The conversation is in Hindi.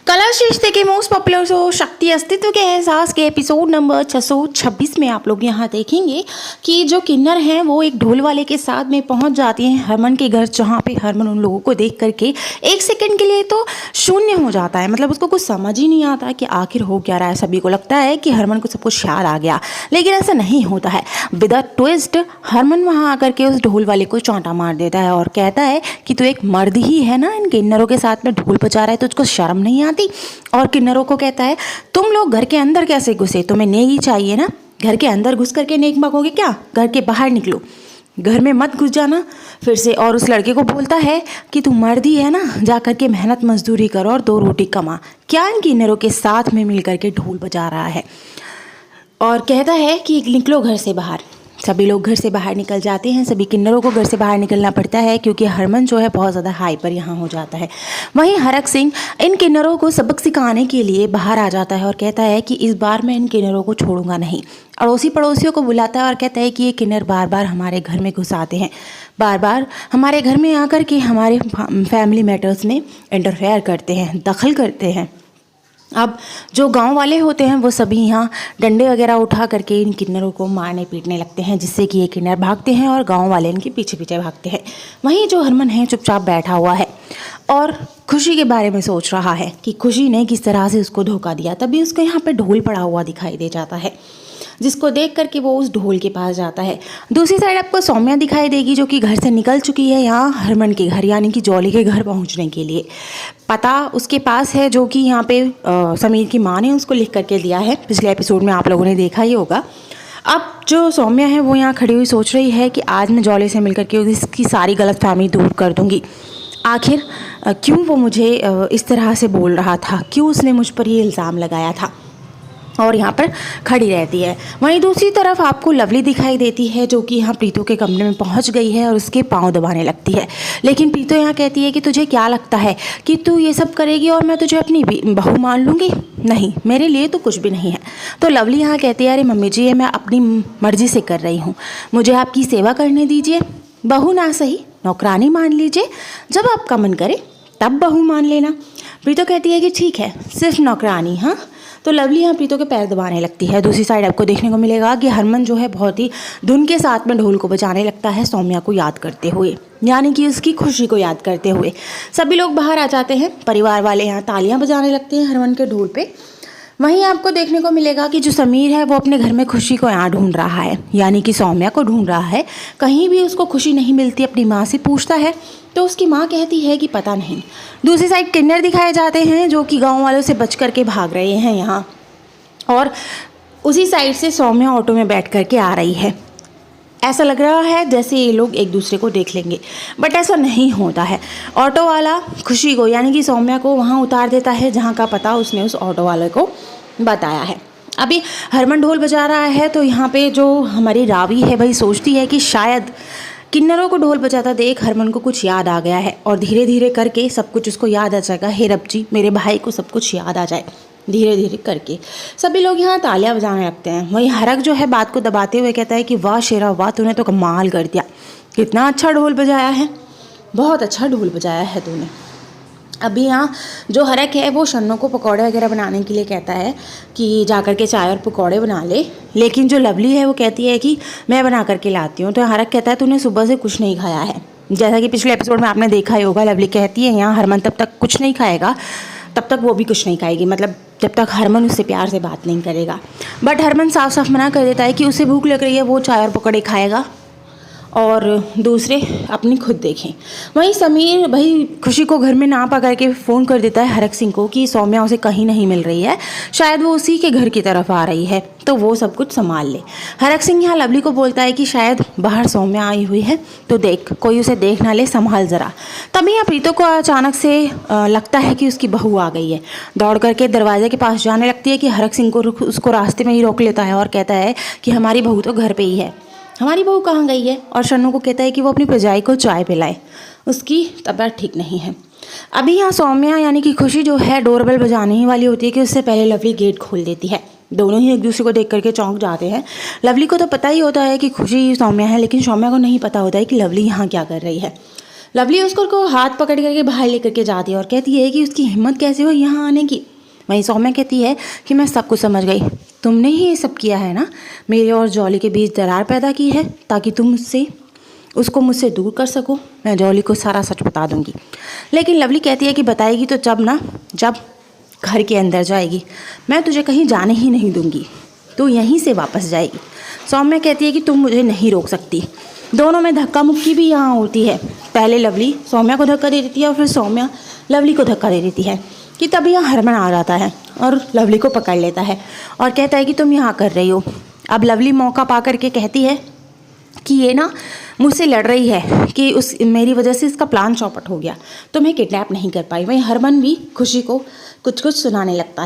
कलर्स रिश्ते के मोस्ट पॉपुलर शो शक्ति अस्तित्व के एहसास के एपिसोड नंबर 626 में आप लोग यहाँ देखेंगे कि जो किन्नर हैं वो एक ढोल वाले के साथ में पहुँच जाती हैं हरमन के घर, जहाँ पे हरमन उन लोगों को देख करके एक सेकंड के लिए तो शून्य हो जाता है। मतलब उसको कुछ समझ ही नहीं आता कि आखिर हो क्या रहा है। सभी को लगता है कि हरमन को सब कुछ याद आ गया, लेकिन ऐसा नहीं होता है। विद अ ट्विस्ट हरमन वहाँ आकर के उस ढोल वाले को चौंटा मार देता है और कहता है कि तू एक मर्द ही है ना, इन किन्नरों के साथ में ढोल बजा रहा है, तुझको शर्म नहीं आती। और किन्नरों को कहता है तुम लोग घर के अंदर कैसे घुसे, तुम्हें नेक ही चाहिए ना, घर के अंदर घुस करके नेक मांगोगे क्या, घर के बाहर निकलो, घर में मत घुस जाना फिर से। और उस लड़के को बोलता है कि तू मर्द ही है ना, जा करके मेहनत मजदूरी कर और 2 रोटी कमा। क्या इन किन्नरों के साथ में मिल करके ढोल बजा रहा है और कहता है कि निकलो घर से बाहर। सभी लोग घर से बाहर निकल जाते हैं। सभी किन्नरों को घर से बाहर निकलना पड़ता है क्योंकि हरमन जो है बहुत ज़्यादा हाइपर यहाँ हो जाता है। वहीं हरक सिंह इन किन्नरों को सबक सिखाने के लिए बाहर आ जाता है और कहता है कि इस बार मैं इन किन्नरों को छोड़ूंगा नहीं। अड़ोसी पड़ोसियों को बुलाता है और कहता है कि ये किन्नर बार बार हमारे घर में घुस आते हैं, बार बार हमारे घर में आकर के हमारे फैमिली मैटर्स में इंटरफेयर करते हैं, दखल करते हैं। अब जो गांव वाले होते हैं वो सभी यहाँ डंडे वगैरह उठा करके इन किन्नरों को मारने पीटने लगते हैं, जिससे कि ये किन्नर भागते हैं और गांव वाले इनके पीछे पीछे भागते हैं। वहीं जो हरमन है चुपचाप बैठा हुआ है और खुशी के बारे में सोच रहा है कि खुशी ने किस तरह से उसको धोखा दिया। तभी उसको यहाँ पे ढोल पड़ा हुआ दिखाई दे जाता है, जिसको देख करके वो उस ढोल के पास जाता है। दूसरी साइड आपको सौम्या दिखाई देगी जो कि घर से निकल चुकी है यहाँ हरमन के घर यानी कि जॉली के घर पहुँचने के लिए। पता उसके पास है जो कि यहाँ पे समीर की माँ ने उसको लिख करके दिया है, पिछले एपिसोड में आप लोगों ने देखा ही होगा। अब जो सौम्या है वो यहाँ खड़ी हुई सोच रही है कि आज मैं जॉली से मिल करके उसकी सारी गलतफहमी दूर कर दूँगी। आखिर क्यों वो मुझे इस तरह से बोल रहा था, क्यों उसने मुझ पर ये इल्ज़ाम लगाया था, और यहाँ पर खड़ी रहती है। वहीं दूसरी तरफ आपको लवली दिखाई देती है जो कि यहाँ प्रीतो के कमरे में पहुँच गई है और उसके पाँव दबाने लगती है। लेकिन प्रीतो यहाँ कहती है कि तुझे क्या लगता है कि तू ये सब करेगी और मैं तुझे अपनी बहू मान लूँगी? नहीं, मेरे लिए तो कुछ भी नहीं है। तो लवली यहाँ कहती है अरे मम्मी जी, ये मैं अपनी मर्जी से कर रही हूँ, मुझे आपकी सेवा करने दीजिए, बहू ना सही नौकरानी मान लीजिए, जब आपका मन करे तब बहू मान लेना। प्रीतो कहती है कि ठीक है, सिर्फ नौकरानी। हाँ, तो लवली यहाँ प्रीतो के पैर दबाने लगती है। दूसरी साइड आपको देखने को मिलेगा कि हरमन जो है बहुत ही धुन के साथ में ढोल को बजाने लगता है, सौम्या को याद करते हुए, यानी कि उसकी खुशी को याद करते हुए। सभी लोग बाहर आ जाते हैं, परिवार वाले यहाँ तालियां बजाने लगते हैं हरमन के ढोल पे। वहीं आपको देखने को मिलेगा कि जो समीर है वो अपने घर में खुशी को यहाँ ढूंढ रहा है, यानी कि सौम्या को ढूंढ रहा है। कहीं भी उसको खुशी नहीं मिलती, अपनी माँ से पूछता है तो उसकी माँ कहती है कि पता नहीं। दूसरी साइड किन्नर दिखाए जाते हैं जो कि गांव वालों से बच करके भाग रहे हैं यहाँ, और उसी साइड से सौम्या ऑटो में बैठ करके आ रही है। ऐसा लग रहा है जैसे ये लोग एक दूसरे को देख लेंगे, बट ऐसा नहीं होता है। ऑटो वाला खुशी को यानी कि सौम्या को वहाँ उतार देता है जहाँ का पता उसने उस ऑटो वाले को बताया है। अभी हरमन ढोल बजा रहा है तो यहाँ पे जो हमारी रावी है भाई सोचती है कि शायद किन्नरों को ढोल बजाता देख हरमन को कुछ याद आ गया है और धीरे धीरे करके सब कुछ उसको याद आ जाएगा। हे रब जी, मेरे भाई को सब कुछ याद आ जाए। धीरे धीरे करके सभी लोग यहाँ तालियां बजाने लगते हैं। वहीं हरक जो है बात को दबाते हुए कहता है कि वाह शेरा वाह, तूने तो कमाल कर दिया, कितना अच्छा ढोल बजाया है, बहुत अच्छा ढोल बजाया है तूने। अभी यहाँ जो हरक है वो शन्नो को पकौड़े वगैरह बनाने के लिए कहता है कि जा कर के चाय और पकौड़े बना ले, लेकिन जो लवली है वो कहती है कि मैं बना करके लाती हूँ। तो हरक कहता है तूने सुबह से कुछ नहीं खाया है। जैसा कि पिछले एपिसोड में आपने देखा ही होगा, लवली कहती है यहाँ हरमन तब तक कुछ नहीं खाएगा, तब तक वो भी कुछ नहीं खाएगी, मतलब जब तक हरमन उससे प्यार से बात नहीं करेगा। बट हरमन साफ साफ मना कर देता है कि उसे भूख लग रही है, वो चाय और पकौड़े खाएगा और दूसरे अपनी खुद देखें। वहीं समीर भाई खुशी को घर में ना पा करके फ़ोन कर देता है हरक सिंह को कि सौम्या उसे कहीं नहीं मिल रही है, शायद वो उसी के घर की तरफ आ रही है, तो वो सब कुछ संभाल ले। हरक सिंह यहाँ लवली को बोलता है कि शायद बाहर सौम्या आई हुई है, तो देख कोई उसे देख ना ले, संभाल ज़रा। तभी यहाँ प्रीतो को अचानक से लगता है कि उसकी बहू आ गई है। दौड़ करके दरवाजे के पास जाने लगती है कि हरक सिंह को उसको रास्ते में ही रोक लेता है और कहता है कि हमारी बहू तो घर पर ही है, हमारी बहू कहाँ गई है? और शन्नू को कहता है कि वो अपनी भरजाई को चाय पिलाए, उसकी तबीयत ठीक नहीं है। अभी यहाँ सौम्या यानी कि खुशी जो है डोरबेल बजाने ही वाली होती है कि उससे पहले लवली गेट खोल देती है। दोनों ही एक दूसरे को देख करके चौंक जाते हैं। लवली को तो पता ही होता है कि खुशी सौम्या है, लेकिन सौम्या को नहीं पता होता है कि लवली यहाँ क्या कर रही है। लवली उसको हाथ पकड़ करके बाहर लेकर के जाती है और कहती है कि उसकी हिम्मत कैसे हुई यहाँ आने की। वहीं सौम्या कहती है कि मैं सब कुछ समझ गई, तुमने ही ये सब किया है ना, मेरे और जॉली के बीच दरार पैदा की है ताकि तुम उसको मुझसे दूर कर सको। मैं जॉली को सारा सच बता दूंगी। लेकिन लवली कहती है कि बताएगी तो जब घर के अंदर जाएगी, मैं तुझे कहीं जाने ही नहीं दूंगी, तू यहीं से वापस जाएगी। सौम्या कहती है कि तुम मुझे नहीं रोक सकती। दोनों में धक्का मुक्की भी यहाँ होती है। पहले लवली सौम्या को धक्का दे देती है और फिर सौम्या लवली को धक्का दे देती है कि तभी यहाँ हरमन आ जाता है और लवली को पकड़ लेता है और कहता है कि तुम यहाँ कर रही हो। अब लवली मौका पा करके कहती है कि ये ना मुझसे लड़ रही है कि मेरी वजह से इसका प्लान चौपट हो गया, तो मैं किडनैप नहीं कर पाई। वहीं हरमन भी खुशी को कुछ कुछ सुनाने लगता है।